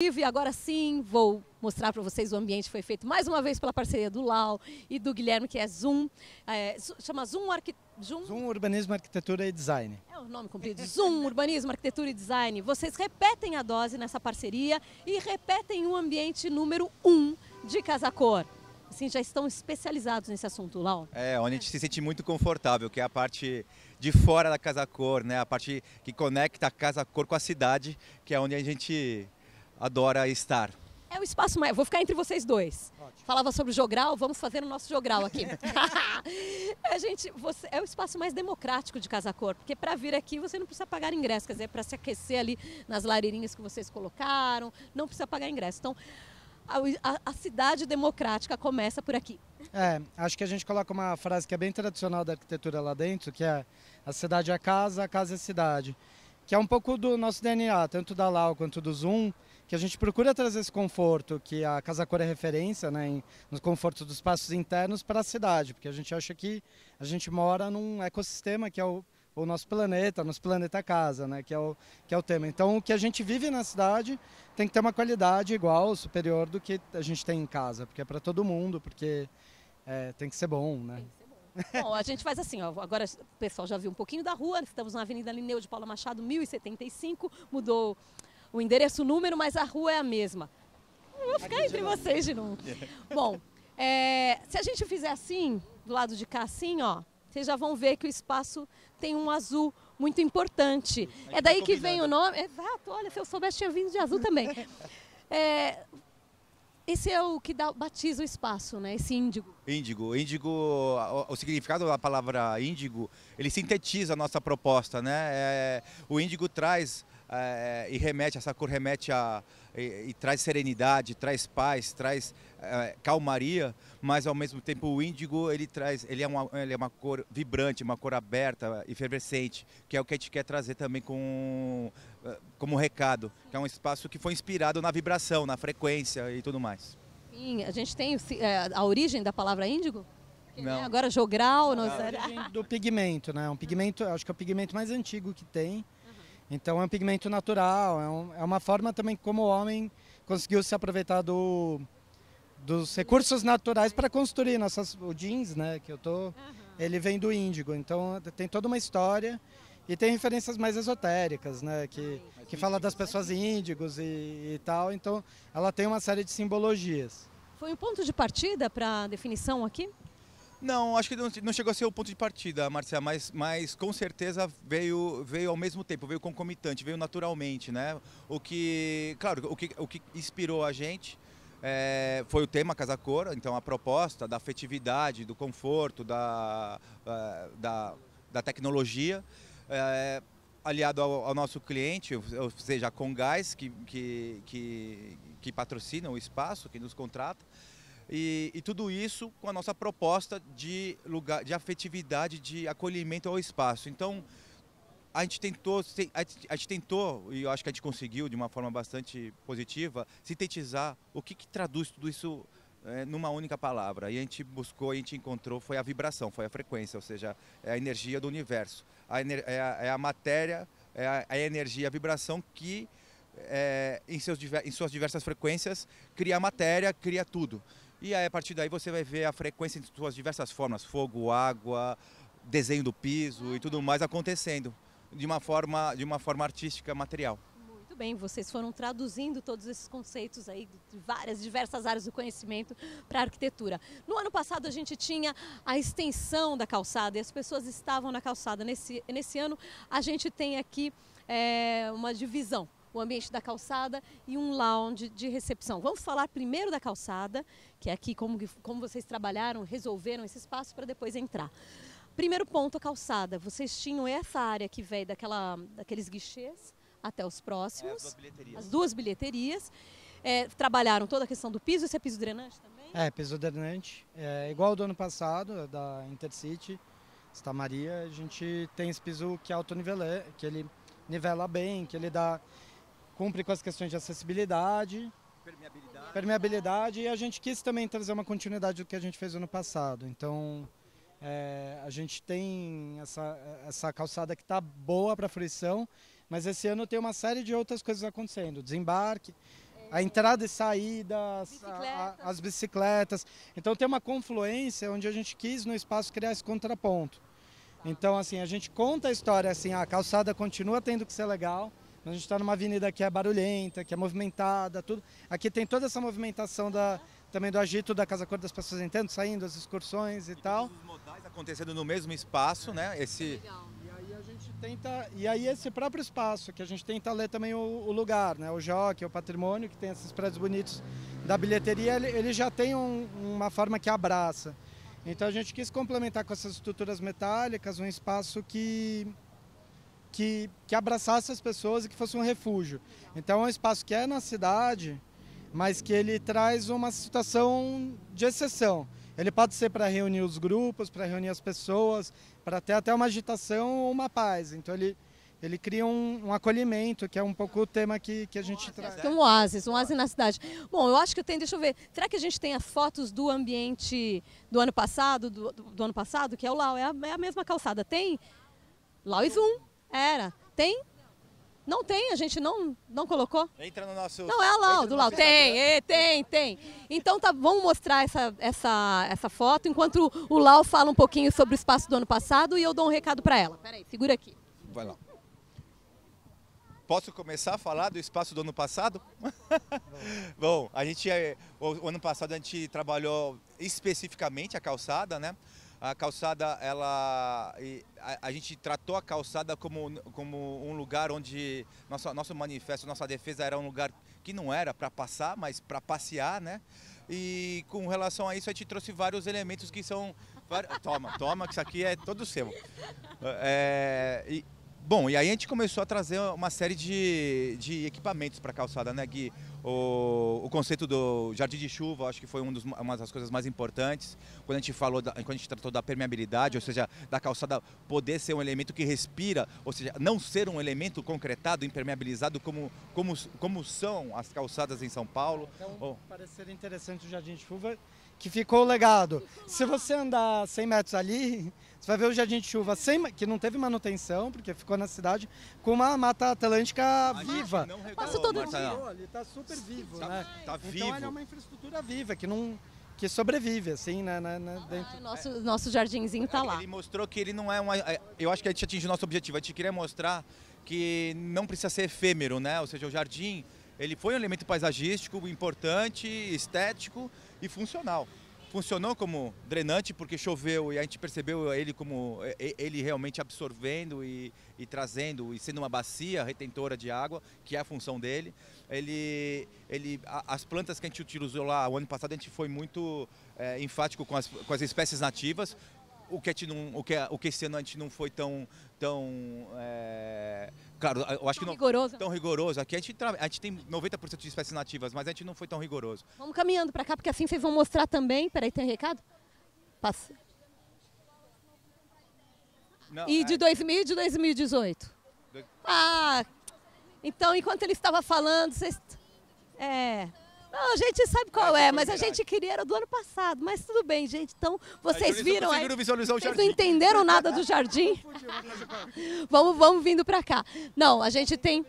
E agora sim, vou mostrar para vocês o ambiente que foi feito mais uma vez pela parceria do Lau e do Guilherme, que é Zoom. Chama Zoom Urbanismo, Arquitetura e Design. É o nome comprido. Zoom Urbanismo, Arquitetura e Design. Vocês repetem a dose nessa parceria e repetem o ambiente número 1 de Casa Cor. Assim, já estão especializados nesse assunto, Lau. Onde a gente se sente muito confortável, que é a parte de fora da Casa Cor, né? A parte que conecta a Casa Cor com a cidade, que é onde a gente adora estar. É o espaço mais... Vou ficar entre vocês dois. Ótimo. Falava sobre o jogral, vamos fazer o nosso jogral aqui. É o espaço mais democrático de Casa Cor, porque para vir aqui você não precisa pagar ingresso, quer dizer, para se aquecer ali nas lareirinhas que vocês colocaram, não precisa pagar ingresso. Então, a cidade democrática começa por aqui. Acho que a gente coloca uma frase que é bem tradicional da arquitetura lá dentro, que é a cidade é a casa é a cidade. Que é um pouco do nosso DNA, tanto da Lau quanto do Zoom, que a gente procura trazer esse conforto, que a Casa Cor é referência, né, nos confortos dos espaços internos para a cidade, porque a gente acha que a gente mora num ecossistema que é o nosso planeta casa, né, que é o tema. Então, o que a gente vive na cidade tem que ter uma qualidade igual, superior do que a gente tem em casa, porque é para todo mundo, porque tem que ser bom, né? Bom, a gente faz assim, ó, agora o pessoal já viu um pouquinho da rua, estamos na Avenida Linneu de Paula Machado, 1075, mudou o endereço, o número, mas a rua é a mesma. Eu vou ficar entre vocês de novo. Bom, se a gente fizer assim, do lado de cá assim, ó, vocês já vão ver que o espaço tem um azul muito importante. É daí que vem o nome. Exato, olha, se eu soubesse tinha vindo de azul também. Esse é o que batiza o espaço, né? Esse índigo. Índigo, o significado da palavra índigo, ele sintetiza a nossa proposta, né? O índigo traz e remete, essa cor remete e traz serenidade, traz paz, traz calmaria, mas ao mesmo tempo o índigo ele é uma cor vibrante, uma cor aberta, efervescente, que é o que a gente quer trazer também como recado, que é um espaço que foi inspirado na vibração, na frequência e tudo mais. Sim, a gente tem a origem da palavra índigo? Não. Agora jogral, A origem do pigmento, né? Um pigmento, acho que é o pigmento mais antigo que tem. Então é um pigmento natural, é uma forma também como o homem conseguiu se aproveitar dos recursos naturais para construir o jeans, né, que eu tô, ele vem do índigo, então tem toda uma história e tem referências mais esotéricas, né, que fala das pessoas índigos e tal, então ela tem uma série de simbologias. Foi um ponto de partida para a definição aqui? Não, acho que não chegou a ser o ponto de partida, Marcia, mas com certeza veio ao mesmo tempo, veio concomitante, veio naturalmente, né? Claro, o que inspirou a gente foi o tema Casa Cor, então a proposta da afetividade, do conforto, da tecnologia, aliado ao nosso cliente, ou seja, a Congás, que patrocina o espaço, que nos contrata. E tudo isso com a nossa proposta de afetividade, de acolhimento ao espaço. Então, a gente tentou, e eu acho que a gente conseguiu de uma forma bastante positiva, sintetizar o que traduz tudo isso numa única palavra. E a gente buscou, a gente encontrou, foi a vibração, foi a frequência, ou seja, é a energia do universo. É a matéria, é a energia, a vibração que, em suas diversas frequências, cria a matéria, cria tudo. E aí, a partir daí você vai ver a frequência em suas diversas formas, fogo, água, desenho do piso e tudo mais acontecendo de uma forma artística, material. Muito bem, vocês foram traduzindo todos esses conceitos aí de diversas áreas do conhecimento para a arquitetura. No ano passado a gente tinha a extensão da calçada e as pessoas estavam na calçada. Nesse ano a gente tem aqui uma divisão. O ambiente da calçada e um lounge de recepção. Vamos falar primeiro da calçada, que é aqui como vocês trabalharam, resolveram esse espaço para depois entrar. Primeiro ponto, a calçada. Vocês tinham essa área que veio daqueles guichês até os próximos. As duas bilheterias. Trabalharam toda a questão do piso. Esse é piso drenante também? Piso drenante. Igual ao do ano passado, da Intercity, Santa Maria, a gente tem esse piso que é autonivelante, que ele nivela bem, que ele cumpre com as questões de acessibilidade, permeabilidade, e a gente quis também trazer uma continuidade do que a gente fez no ano passado. Então, a gente tem essa calçada que está boa para fruição, mas esse ano tem uma série de outras coisas acontecendo. Desembarque, a entrada e saída, Bicicletas. as bicicletas. Então tem uma confluência onde a gente quis no espaço criar esse contraponto. Então assim, a gente conta a história assim, a calçada continua tendo que ser legal, a gente está numa avenida que é barulhenta, que é movimentada, tudo. Aqui tem toda essa movimentação também do agito da Casa Cor, das pessoas entrando, saindo, as excursões e tal. Todos os modais acontecendo no mesmo espaço, né? Legal. E aí a gente tenta, e aí esse próprio espaço, que a gente tenta ler também o lugar, né? O jockey, o patrimônio, que tem esses prédios bonitos da bilheteria, ele já tem uma forma que abraça. Então a gente quis complementar com essas estruturas metálicas um espaço que abraçasse as pessoas e que fosse um refúgio. Então é um espaço que é na cidade, mas que ele traz uma situação de exceção. Ele pode ser para reunir os grupos, para reunir as pessoas, para ter até uma agitação ou uma paz. Então ele cria um acolhimento, que é um pouco o tema que a gente traz. É um oásis na cidade. Bom, eu acho que deixa eu ver, será que a gente tem as fotos do ambiente do ano passado, do ano passado, que é o Lau, é a mesma calçada, tem? Lau e Zoom, era, tem? Não tem, a gente não colocou? Entra no nosso... Não, é a Lau, do Lau. Tem. Então tá, vamos mostrar essa foto, enquanto o Lau fala um pouquinho sobre o espaço do ano passado e eu dou um recado para ela. Peraí, segura aqui. Vai lá. Posso começar a falar do espaço do ano passado? Bom, o ano passado a gente trabalhou especificamente a calçada, né? A calçada, a gente tratou a calçada como um lugar onde nosso manifesto, nossa defesa era um lugar que não era para passar, mas para passear, né? E com relação a isso a gente trouxe vários elementos que são... Toma, que isso aqui é todo seu. Bom, e aí a gente começou a trazer uma série de equipamentos para a calçada, né, Gui? O conceito do jardim de chuva, acho que foi uma das coisas mais importantes. Quando a gente tratou da permeabilidade, ou seja, da calçada poder ser um elemento que respira, ou seja, não ser um elemento concretado, impermeabilizado, como são as calçadas em São Paulo. Então, parece ser interessante o jardim de chuva, que ficou o legado. Se você andar 100 metros ali, você vai ver o jardim de chuva que não teve manutenção, porque ficou na cidade, com uma mata atlântica viva. Passo todo dia. Ele está super vivo, né? Tá então vivo. ele é uma infraestrutura viva, que sobrevive, assim, né? Dentro. Nosso jardinzinho tá lá. Ele mostrou que ele não é uma... Eu acho que a gente atingiu o nosso objetivo. A gente queria mostrar que não precisa ser efêmero, né? Ou seja, o jardim, ele foi um elemento paisagístico importante, estético e funcional. Funcionou como drenante porque choveu e a gente percebeu ele realmente absorvendo e trazendo e sendo uma bacia retentora de água, que é a função dele. As plantas que a gente utilizou lá o ano passado, a gente foi muito enfático com as espécies nativas. O que esse ano a gente não foi tão claro, eu acho que não rigoroso. Tão rigoroso. Aqui a gente tem 90% de espécies nativas, mas a gente não foi tão rigoroso. Vamos caminhando para cá, porque assim vocês vão mostrar também. Peraí, tem um recado? Passa. Não, E de 2000 e de 2018? Ah, então enquanto ele estava falando, vocês... Não, a gente sabe qual mas a gente queria era do ano passado, mas tudo bem, gente. Então, vocês viram aí, visualizar o vocês jardim. não entenderam nada do jardim? Vamos vindo para cá. Não, a gente tem...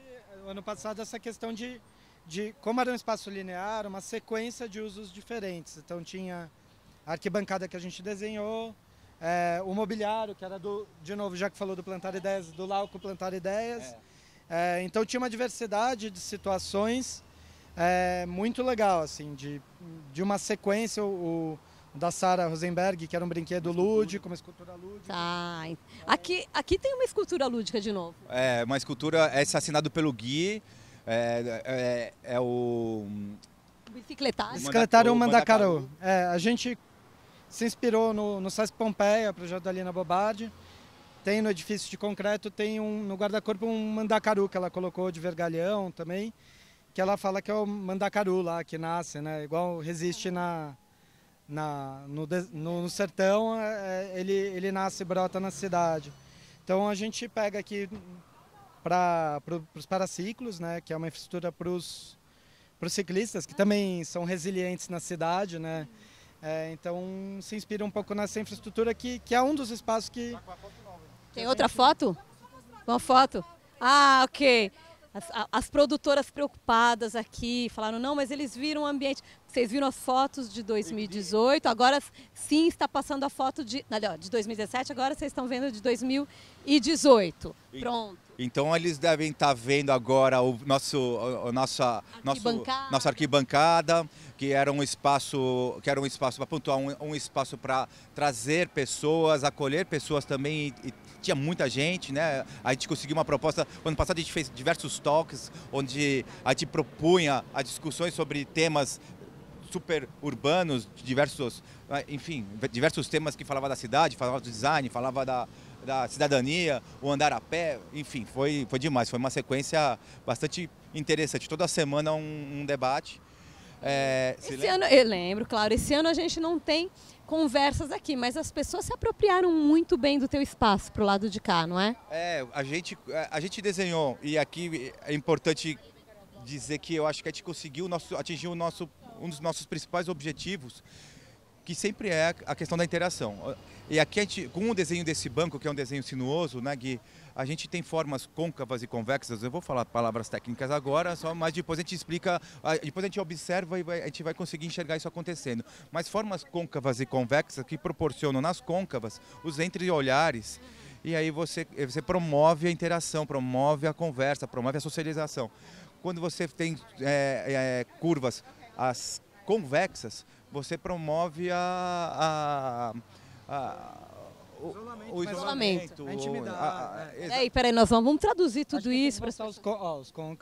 Ano passado, essa questão de como era um espaço linear, uma sequência de usos diferentes. Então, tinha a arquibancada que a gente desenhou, o mobiliário, que era de novo, já que falou do Plantar Ideias, do Lauco Plantar Ideias. Então, tinha uma diversidade de situações muito legal, assim, de uma sequência, o da Sara Rosenberg, que era um brinquedo lúdico, uma escultura lúdica. Tá. Aqui tem uma escultura lúdica de novo. Uma escultura, assinado pelo Gui, o... Bicicletário. Bicicletário Mandacaru. A gente se inspirou no Sesc Pompeia, projeto da Lina Bobardi. Tem no edifício de concreto, tem no guarda-corpo um Mandacaru que ela colocou de vergalhão também, que ela fala que é o Mandacaru lá, que nasce, né? Igual resiste no sertão, ele nasce e brota na cidade. Então a gente pega aqui para os paraciclos, né? Que é uma infraestrutura para os ciclistas, que também são resilientes na cidade, né? Então se inspira um pouco nessa infraestrutura que é um dos espaços que... Tem outra foto? Uma foto? Ah, ok. as produtoras preocupadas aqui falaram, não, mas eles viram o ambiente. Vocês viram as fotos de 2018, agora sim está passando a foto de 2017, agora vocês estão vendo de 2018. Pronto. Então eles devem estar vendo agora nossa arquibancada, que era um espaço para pontuar, um espaço para trazer pessoas, acolher pessoas também. E tinha muita gente, né? A gente conseguiu uma proposta. Ano passado a gente fez diversos talks, onde a gente propunha as discussões sobre temas super urbanos, diversos temas que falava da cidade, falava do design, falava da cidadania, o andar a pé, enfim, foi demais. Foi uma sequência bastante interessante. Toda semana um debate. Esse ano, eu lembro, claro, esse ano a gente não tem conversas aqui, mas as pessoas se apropriaram muito bem do teu espaço pro lado de cá, não é? A gente desenhou, e aqui é importante dizer que eu acho que a gente conseguiu atingir um dos nossos principais objetivos, que sempre é a questão da interação. E aqui, com o desenho desse banco, que é um desenho sinuoso, né, Gui, a gente tem formas côncavas e convexas. Eu vou falar palavras técnicas agora, mas depois a gente explica, depois a gente observa e a gente vai conseguir enxergar isso acontecendo. Mas formas côncavas e convexas que proporcionam nas côncavas os entreolhares, e aí você promove a interação, promove a conversa, promove a socialização. Quando você tem curvas, as convexas, você promove o isolamento. A intimidade. Peraí, nós vamos traduzir tudo isso para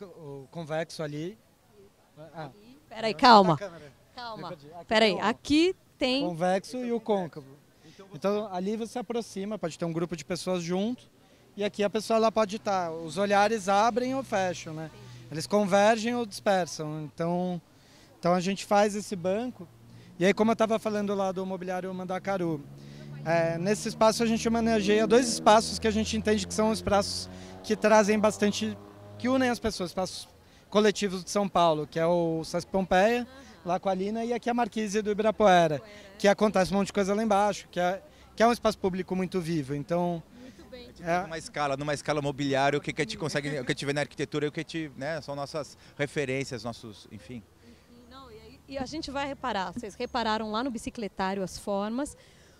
o convexo ali. Peraí, calma. Peraí, aqui tem Convexo e o côncavo. Então ali você aproxima, pode ter um grupo de pessoas junto, e aqui a pessoa ela pode estar, os olhares abrem ou fecham, né? Eles convergem ou dispersam. Então a gente faz esse banco. E aí, como eu estava falando lá do mobiliário Mandacaru, nesse espaço a gente homenageia 2 espaços que a gente entende que são espaços que trazem bastante, que unem as pessoas, espaços coletivos de São Paulo, que é o Sesc Pompeia, lá com a Lina, e aqui a Marquise do Ibirapuera, que acontece um monte de coisa lá embaixo, que é um espaço público muito vivo. Então, numa escala mobiliária, o que a gente consegue, o que a gente vê na arquitetura, o que a gente, né, são nossas referências, enfim. E a gente vai reparar, vocês repararam lá no bicicletário as formas,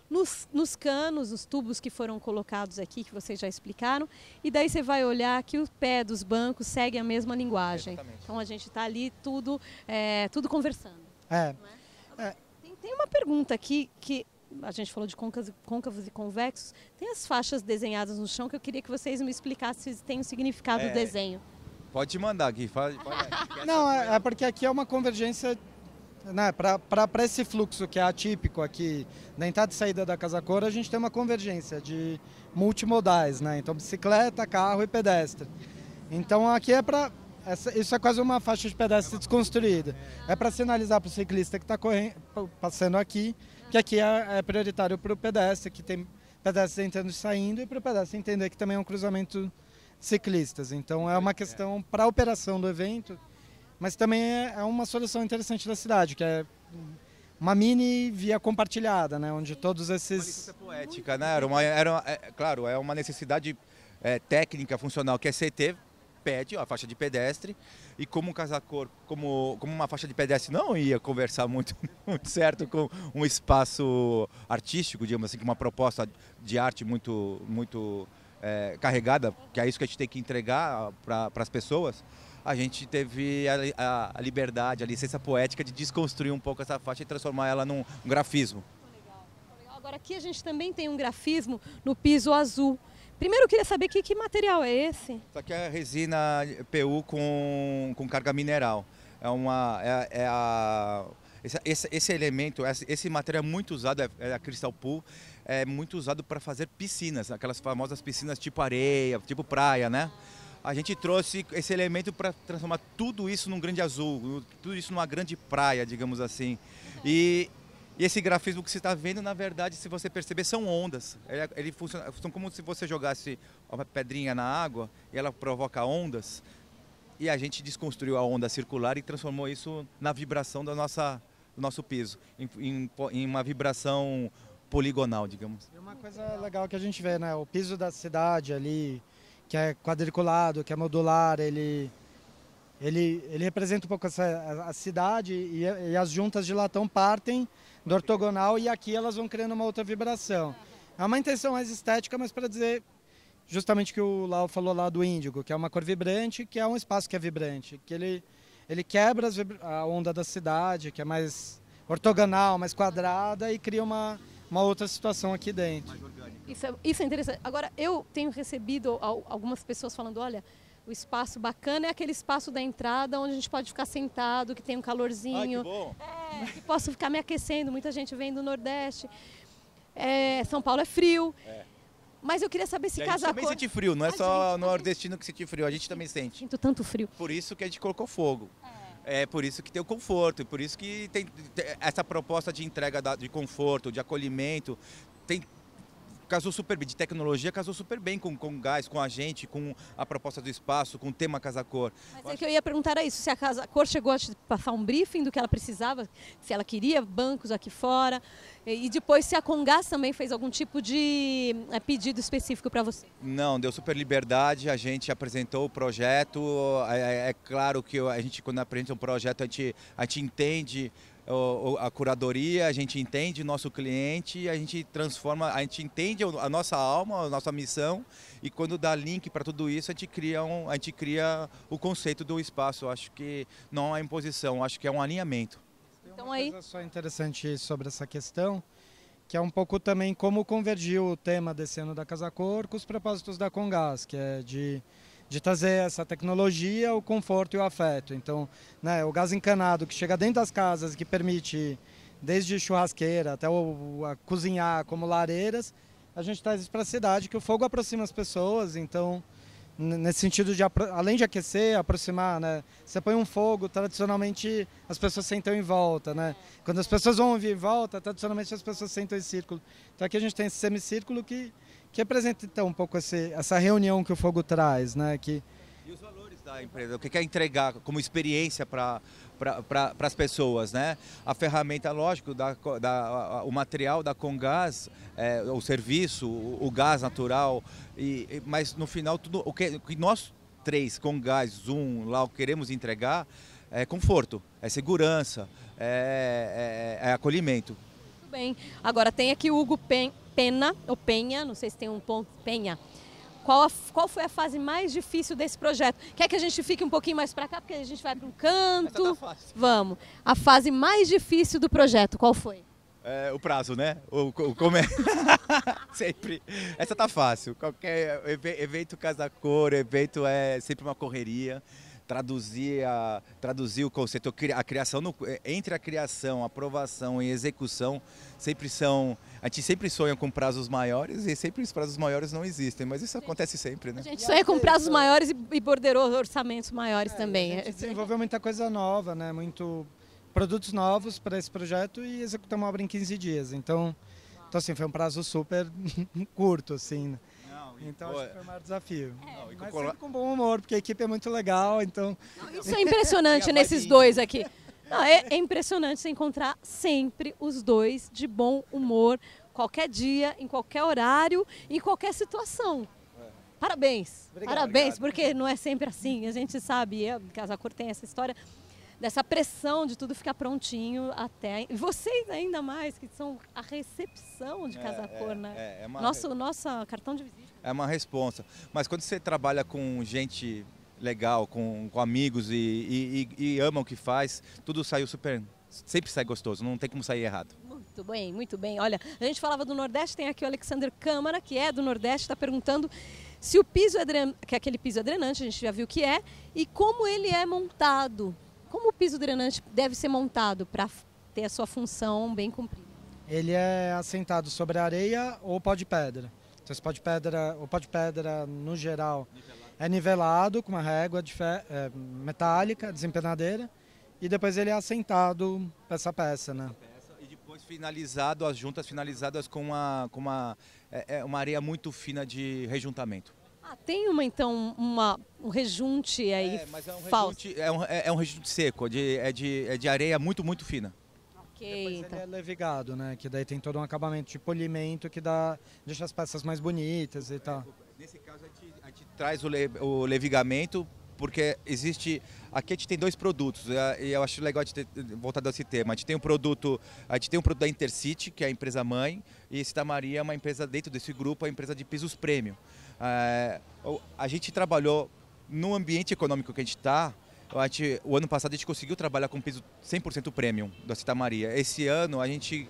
nos canos, nos tubos que foram colocados aqui, que vocês já explicaram, e daí você vai olhar que o pé dos bancos segue a mesma linguagem. Exatamente. Então a gente está ali tudo conversando. Tem uma pergunta aqui que a gente falou de côncavos e convexos. Tem as faixas desenhadas no chão que eu queria que vocês me explicassem se tem um significado do desenho. Pode mandar, Gui. Não, é porque aqui é uma convergência, né, para esse fluxo que é atípico aqui, na entrada e saída da Casa Cor, a gente tem uma convergência de multimodais, né? Então bicicleta, carro e pedestre. Então aqui isso é quase uma faixa de pedestre desconstruída. É para sinalizar para o ciclista que está passando aqui, que aqui é prioritário para o pedestre, que tem pedestres entrando e saindo, e para o pedestre entender que também é um cruzamento ciclistas. Então é uma questão para a operação do evento, mas também é uma solução interessante da cidade, que é uma mini via compartilhada, né, onde todos esses... Uma licença poética, né? Claro, é uma necessidade técnica, funcional, que a CT pede a faixa de pedestre, e como um Casacor, como uma faixa de pedestre não ia conversar muito certo com um espaço artístico, digamos assim, com uma proposta de arte muito carregada, que é isso que a gente tem que entregar para as pessoas, a gente teve a liberdade, a licença poética de desconstruir um pouco essa faixa e transformar ela num grafismo. Legal. Agora aqui a gente também tem um grafismo no piso azul. Primeiro eu queria saber que material é esse? Isso aqui é resina PU com carga mineral. Esse elemento, esse material é muito usado, é a Crystal Pool, é muito usado para fazer piscinas, aquelas famosas piscinas tipo areia, tipo praia, né? A gente trouxe esse elemento para transformar tudo isso num grande azul, tudo isso numa grande praia, digamos assim. E esse grafismo que você está vendo, na verdade, se você perceber, são ondas. Ele funciona, são como se você jogasse uma pedrinha na água e ela provoca ondas. E a gente desconstruiu a onda circular e transformou isso na vibração do nosso piso, em uma vibração poligonal, digamos. E uma coisa legal que a gente vê, né? O piso da cidade ali, que é quadriculado, que é modular, ele representa um pouco a cidade e as juntas de latão partem do ortogonal e aqui elas vão criando uma outra vibração. É uma intenção mais estética, mas para dizer justamente que o Lau falou lá do índigo, que é uma cor vibrante, que é um espaço que é vibrante, que ele quebra a onda da cidade, que é mais ortogonal, mais quadrada e cria uma outra situação aqui dentro. Isso é interessante. Agora, eu tenho recebido algumas pessoas falando, olha, o espaço bacana é aquele espaço da entrada onde a gente pode ficar sentado, que tem um calorzinho. Ai, que bom. Que posso ficar me aquecendo. Muita gente vem do Nordeste. São Paulo é frio. Mas eu queria saber se A casa gente também sente frio, não é só o nordestino que sente frio, a gente também sente. Sinto tanto frio. Por isso que a gente colocou fogo. É por isso que tem o conforto, e por isso que tem essa proposta de entrega de conforto, de acolhimento, casou super bem, de tecnologia, casou super bem com o Gás, com a gente, com a proposta do espaço, com o tema Casa Cor. Mas que eu ia perguntar isso, se a Casa Cor chegou a te passar um briefing do que ela precisava, se ela queria bancos aqui fora, e depois se a Comgás também fez algum tipo de pedido específico para você. Não, deu super liberdade, a gente apresentou o projeto, é claro que a gente, quando apresenta um projeto, a gente entende a curadoria, a gente entende o nosso cliente, a gente transforma, a gente entende a nossa alma, a nossa missão, e quando dá link para tudo isso, a gente cria o conceito do espaço. Eu acho que não é imposição, acho que é um alinhamento. Então, uma coisa só interessante sobre essa questão, que é um pouco também como convergiu o tema desse ano da Casa Cor com os propósitos da Comgás, que é de trazer essa tecnologia, o conforto e o afeto. Então, né, o gás encanado que chega dentro das casas, que permite desde churrasqueira até a cozinhar como lareiras, a gente traz isso para a cidade, que o fogo aproxima as pessoas. Então, nesse sentido de, além de aquecer, aproximar, né? Você põe um fogo, tradicionalmente as pessoas sentam em volta, né? Quando as pessoas vão vir em volta, tradicionalmente as pessoas sentam em círculo. Então aqui a gente tem esse semicírculo que representa então um pouco essa reunião que o fogo traz, né? E os valores da empresa, o que quer entregar como experiência para as pessoas, né? A ferramenta, lógico, o material da Comgás, o serviço, o gás natural, mas no final tudo o que nós três, Comgás, Zoom, lá queremos entregar é conforto, é segurança, é acolhimento. Muito bem. Agora tem aqui o Hugo Penha, não sei se tem um ponto, Penha. Qual foi a fase mais difícil desse projeto? Quer que a gente fique um pouquinho mais para cá, porque a gente vai para um canto? Essa tá fácil. Vamos. A fase mais difícil do projeto, qual foi? O prazo, né? Sempre. Essa tá fácil. Qualquer evento Casa Cor, evento é sempre uma correria. Traduzir o conceito, a criação, entre a criação, aprovação e execução, a gente sempre sonha com prazos maiores e sempre os prazos maiores não existem, mas isso acontece sempre, né? A gente sonha com prazos maiores e borderou orçamentos maiores também. A gente desenvolveu muita coisa nova, né? Produtos novos para esse projeto e executamos uma obra em 15 dias, então assim, foi um prazo super curto, assim, né? Então acho que foi o maior desafio. Mas sempre com bom humor, porque a equipe é muito legal, então... Isso é impressionante nesses dois aqui. Não, é impressionante você encontrar sempre os dois de bom humor, qualquer dia, em qualquer horário, em qualquer situação. Parabéns. Parabéns, porque não é sempre assim, a gente sabe, Casa Cor tem essa história dessa pressão de tudo ficar prontinho até... E vocês ainda mais, que são a recepção de Casa Cor, né? Nosso cartão de visita. É uma responsa. Mas quando você trabalha com gente legal, com amigos e ama o que faz, tudo sempre sai gostoso, não tem como sair errado. Muito bem, muito bem. Olha, a gente falava do Nordeste, tem aqui o Alexander Câmara, que é do Nordeste, está perguntando se o piso que é aquele piso drenante, a gente já viu que é, e como ele é montado. Como o piso drenante deve ser montado para ter a sua função bem cumprida? Ele é assentado sobre areia ou pó de pedra. Então, o pó de pedra, no geral, é nivelado com uma régua metálica, desempenadeira, e depois ele é assentado peça a peça, né? E depois as juntas finalizadas com uma areia muito fina de rejuntamento. Tem um rejunte aí mas falso. É um rejunte seco, é de areia muito, muito fina. Depois ele é levigado, né? Que daí tem todo um acabamento de polimento que deixa as peças mais bonitas e tal. Nesse caso, a gente traz o levigamento, porque existe... Aqui a gente tem 2 produtos, e eu acho legal de ter voltado a esse tema. A gente tem um produto da Intercity, que é a empresa mãe, e Santa Maria é uma empresa dentro desse grupo, a empresa de pisos premium. A gente trabalhou no ambiente econômico que a gente está. O ano passado a gente conseguiu trabalhar com piso 100% premium da Santa Maria. Esse ano a gente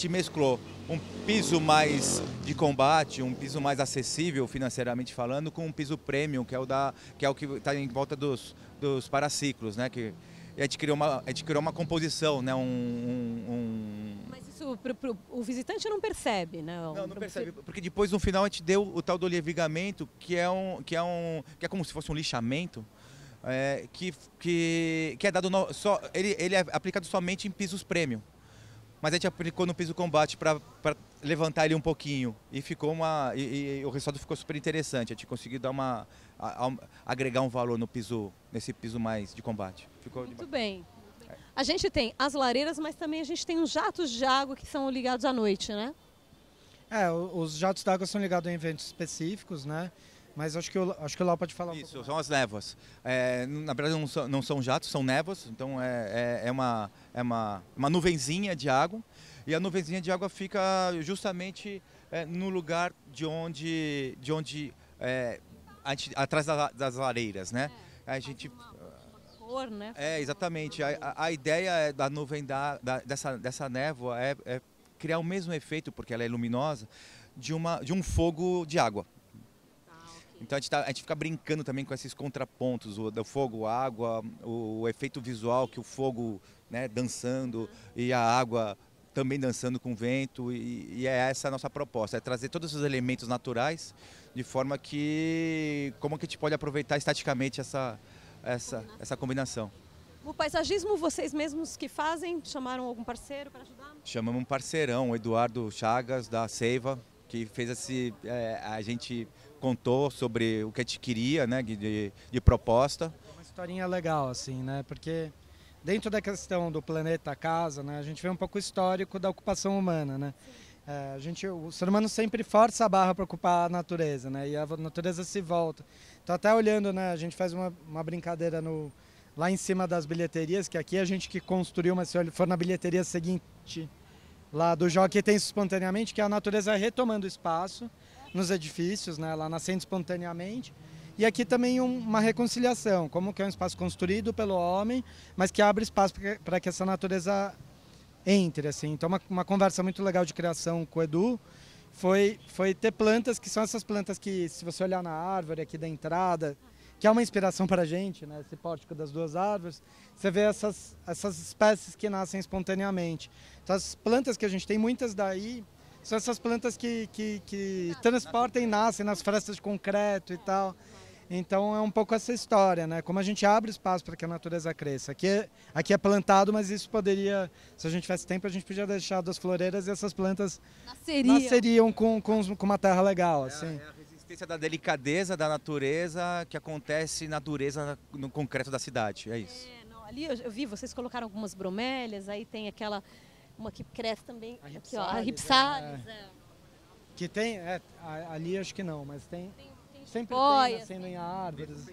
mesclou um piso mais de combate, um piso mais acessível financeiramente falando, com um piso premium, que é o que está em volta dos paraciclos, né? E a gente criou uma composição, né? Mas isso o visitante não percebe, né? Não percebe, porque depois no final a gente deu o tal do levigamento, que é como se fosse um lixamento. Que é dado ele é aplicado somente em pisos premium, mas a gente aplicou no piso combate para levantar ele um pouquinho e ficou e o resultado ficou super interessante. A gente conseguiu dar agregar um valor nesse piso mais de combate. Ficou muito bem. A gente tem as lareiras, mas também a gente tem os jatos de água que são ligados à noite, né? Os jatos d'água são ligados a eventos específicos, né? Mas acho que o Lau pode falar um pouco. Isso, são as névoas. Na verdade não são jatos, são névoas, então é uma nuvenzinha de água. E a nuvenzinha de água fica justamente no lugar de onde atrás das lareiras, né? A gente... Uma cor, né? Exatamente. A ideia da nuvem dessa névoa é criar o mesmo efeito, porque ela é luminosa, de um fogo de água. Então a gente fica brincando também com esses contrapontos, do fogo, a água, o efeito visual que o fogo, né, dançando e a água também dançando com o vento, e é essa a nossa proposta, é trazer todos os elementos naturais de forma como que a gente pode aproveitar esteticamente essa combinação. O paisagismo vocês mesmos que fazem? Chamaram algum parceiro para ajudar? Chamamos um parceirão, o Eduardo Chagas, da Seiva, que fez a gente contou sobre o que a gente queria, né, de proposta. Uma historinha legal, assim, né, porque dentro da questão do planeta casa, né, a gente vê um pouco o histórico da ocupação humana, né. O ser humano sempre força a barra para ocupar a natureza, né, e a natureza se volta. Então até olhando, né, a gente faz uma brincadeira lá em cima das bilheterias, que aqui a gente que construiu, mas se for na bilheteria seguinte, lá do Jockey tem isso espontaneamente, que é a natureza retomando o espaço nos edifícios, né, lá nascendo espontaneamente. E aqui também uma reconciliação, como que é um espaço construído pelo homem, mas que abre espaço para que essa natureza entre, assim. Então uma conversa muito legal de criação com o Edu foi ter plantas, que são essas plantas que, se você olhar na árvore aqui da entrada, que é uma inspiração para a gente, né, esse pórtico das 2 árvores, você vê essas espécies que nascem espontaneamente. Então as plantas que a gente tem, muitas daí, são essas plantas que transportam e nascem nas florestas de concreto e tal. Então é um pouco essa história, né? Como a gente abre espaço para que a natureza cresça. Aqui é plantado, mas isso poderia, se a gente tivesse tempo, a gente podia deixar 2 floreiras e essas plantas nasceriam com uma terra legal. Assim. É a resistência da delicadeza da natureza que acontece na dureza no concreto da cidade, é isso. Ali eu vi, vocês colocaram algumas bromélias, aí tem uma que cresce também, a Ripsalis. Que tem, ali acho que não, mas tem sempre boia, nascendo em árvores.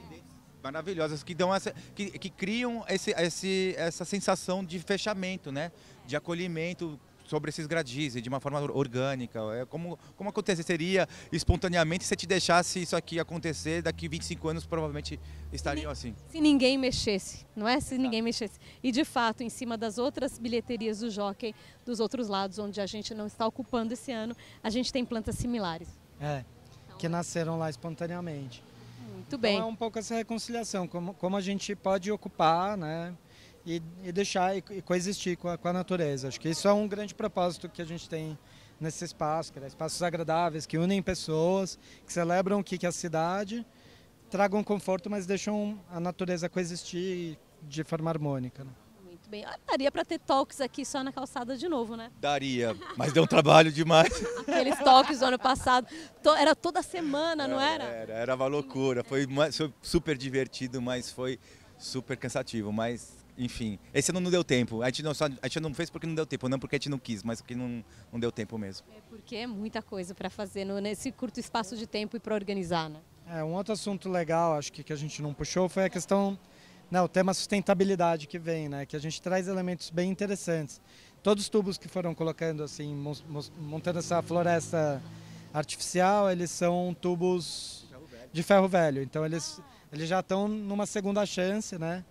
Maravilhosas, que dão que criam essa sensação de fechamento, né? De acolhimento sobre esses gradis, de uma forma orgânica. É como aconteceria espontaneamente se te deixasse isso aqui acontecer, daqui 25 anos provavelmente estariam assim. Se ninguém mexesse, não é? Se ninguém mexesse. E de fato, em cima das outras bilheterias do Jockey, dos outros lados, onde a gente não está ocupando esse ano, a gente tem plantas similares. Que nasceram lá espontaneamente. Muito bem. Então é um pouco essa reconciliação, como a gente pode ocupar, né? E deixar e coexistir com a natureza. Acho que isso é um grande propósito que a gente tem nesse espaço, que é espaços agradáveis, que unem pessoas, que celebram o que é a cidade, tragam conforto, mas deixam a natureza coexistir de forma harmônica. Né? Muito bem. Daria para ter talks aqui só na calçada de novo, né? Daria, mas deu um trabalho demais. Aqueles talks do ano passado, era toda semana, não era? Era uma loucura, foi super divertido, mas foi super cansativo, mas enfim, esse ano não deu tempo. A gente não fez porque não deu tempo, não porque a gente não quis, mas porque não deu tempo mesmo. É porque é muita coisa para fazer nesse curto espaço de tempo e para organizar, né? Um outro assunto legal, acho que a gente não puxou, foi a questão, né, o tema sustentabilidade que vem, né, que a gente traz elementos bem interessantes. Todos os tubos que foram colocando, assim, montando essa floresta artificial, eles são tubos de ferro velho. Então eles já estão numa segunda chance, né,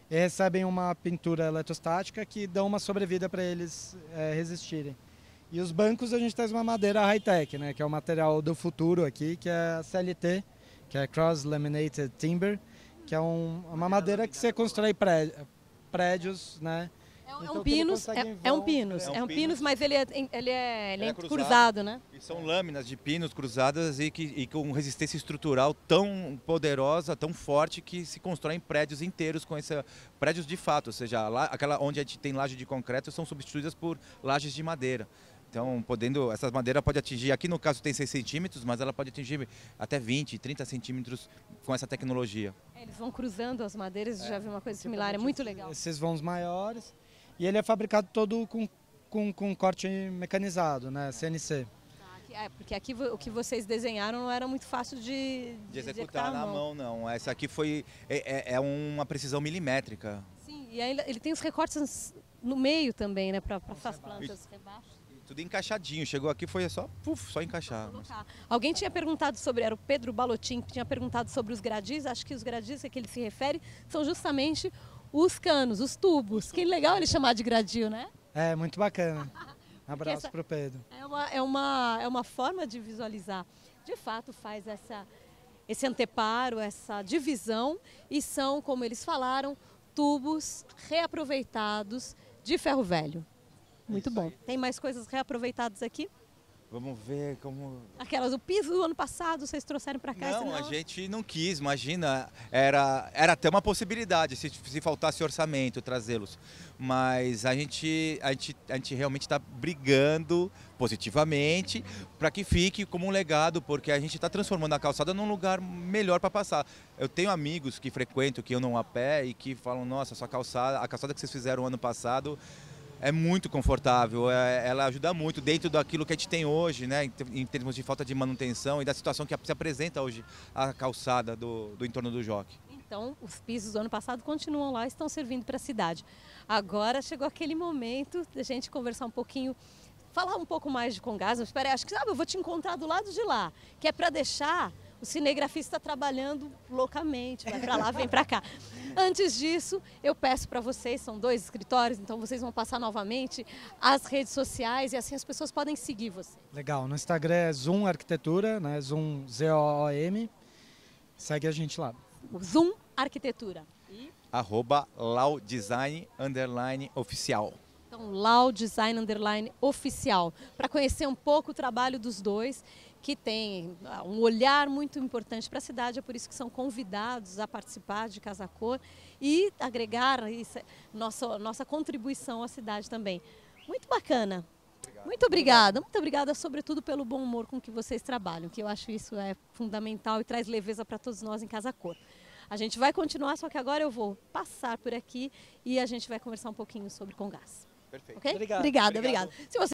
e recebem uma pintura eletrostática que dão uma sobrevida para eles resistirem. E os bancos a gente traz uma madeira high-tech, né, que é o material do futuro aqui, que é a CLT, que é Cross Laminated Timber, que é uma madeira que você constrói prédios, né? É um pinus, é um pinus, mas ele é cruzado, né? E são lâminas de pinos cruzadas e com resistência estrutural tão poderosa, tão forte, que se constroem prédios inteiros com prédios de fato, ou seja, aquela onde a gente tem laje de concreto são substituídas por lajes de madeira. Então, essa madeira pode atingir, aqui no caso tem 6 centímetros, mas ela pode atingir até 20, 30 centímetros com essa tecnologia. Eles vão cruzando as madeiras, já vi uma coisa similar, é muito legal. Esses vãos maiores, e ele é fabricado todo com corte mecanizado, né, CNC. Porque aqui o que vocês desenharam não era muito fácil de executar na mão, não. Essa aqui é uma precisão milimétrica. Sim, e aí ele tem os recortes no meio também, né, para as plantas rebaixo. Tudo encaixadinho, chegou aqui foi só encaixar. Alguém tinha perguntado era o Pedro Balotin, que tinha perguntado sobre os gradis. Acho que os gradis a que ele se refere são justamente os canos, os tubos. Que legal ele chamar de gradil, né? É, muito bacana. Um abraço para o Pedro. É uma forma de visualizar. De fato, faz esse anteparo, essa divisão, e são, como eles falaram, tubos reaproveitados de ferro velho. Muito bom. Tem mais coisas reaproveitadas aqui? Vamos ver como... Aquelas, o piso do ano passado, vocês trouxeram para cá? Não, a gente não quis, imagina, era até uma possibilidade, se faltasse orçamento, trazê-los. Mas a gente realmente está brigando positivamente para que fique como um legado, porque a gente está transformando a calçada num lugar melhor para passar. Eu tenho amigos que frequentam, que andam a pé e que falam, nossa, a calçada que vocês fizeram ano passado é muito confortável, ela ajuda muito dentro daquilo que a gente tem hoje, né, em termos de falta de manutenção e da situação que se apresenta hoje a calçada do entorno do Jockey. Então, os pisos do ano passado continuam lá e estão servindo para a cidade. Agora chegou aquele momento da gente conversar um pouquinho, falar um pouco mais de Congás. Espera aí, acho que eu vou te encontrar do lado de lá, que é para deixar o cinegrafista trabalhando loucamente, vai para lá, vem para cá. Antes disso, eu peço para vocês, são 2 escritórios, então vocês vão passar novamente as redes sociais e assim as pessoas podem seguir você. Legal, no Instagram é Zoom Arquitetura, né? Zoom, Z-O-O-M, segue a gente lá. Zoom Arquitetura. E? @laudesign_oficial. Então, laudesign_oficial, para conhecer um pouco o trabalho dos dois, que tem um olhar muito importante para a cidade, é por isso que são convidados a participar de Casa Cor e agregar nossa contribuição à cidade também. Muito bacana. Muito obrigada, sobretudo pelo bom humor com que vocês trabalham, que eu acho isso é fundamental e traz leveza para todos nós em Casa Cor. A gente vai continuar, só que agora eu vou passar por aqui e a gente vai conversar um pouquinho sobre Congás. Perfeito. Okay? Obrigado. Obrigada. Se você